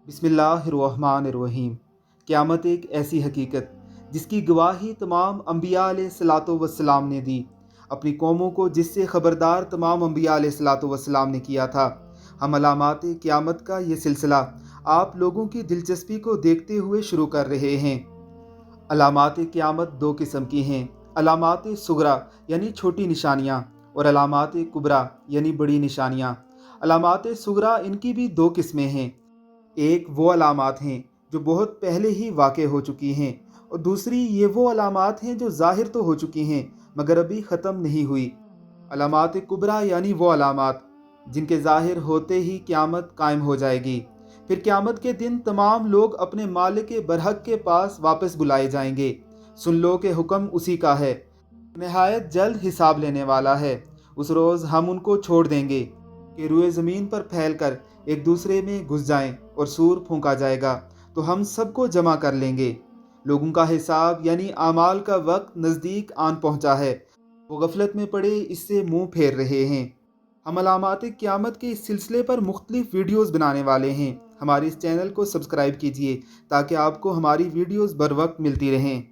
बिस्मिल्लाहिर्रहमानिर्रहीम। क़यामत एक ऐसी हकीकत जिसकी गवाही तमाम अम्बिया अलैहिस्सलातु वस्सलाम ने दी, अपनी कौमों को जिससे ख़बरदार तमाम अम्बिया अलैहिस्सलातु वस्सलाम ने किया था। हम अलामात क़यामत का ये सिलसिला आप लोगों की दिलचस्पी को देखते हुए शुरू कर रहे हैं। अलामात क़यामत दो किस्म की हैं, अलामात सुगरा यानी छोटी निशानियाँ और अलामात कुबरा यानी बड़ी निशानियाँ। अलामात सुगरा इनकी भी दो किस्में हैं। एक वो अलामात हैं जो बहुत पहले ही वाक़े हो चुकी हैं, और दूसरी ये वो अलामात हैं जो ज़ाहिर तो हो चुकी हैं मगर अभी ख़त्म नहीं हुई। अलामात कुबरा यानी वो अलामात जिनके ज़ाहिर होते ही क़यामत कायम हो जाएगी। फिर क़यामत के दिन तमाम लोग अपने मालिक बरहक के पास वापस बुलाए जाएंगे। सुन लो कि हुक्म उसी का है, नहायत जल्द हिसाब लेने वाला है। उस रोज़ हम उनको छोड़ देंगे कि रुए ज़मीन पर फैलकर एक दूसरे में घुस जाएं, और सूर फूंका जाएगा तो हम सबको जमा कर लेंगे। लोगों का हिसाब यानी आमाल का वक्त नज़दीक आन पहुंचा है, वो गफलत में पड़े इससे मुंह फेर रहे हैं। हम अलामात क़यामत के इस सिलसिले पर मुख्तलिफ वीडियोज़ बनाने वाले हैं। हमारे इस चैनल को सब्सक्राइब कीजिए ताकि आपको हमारी वीडियोज़ बर वक्त मिलती रहें।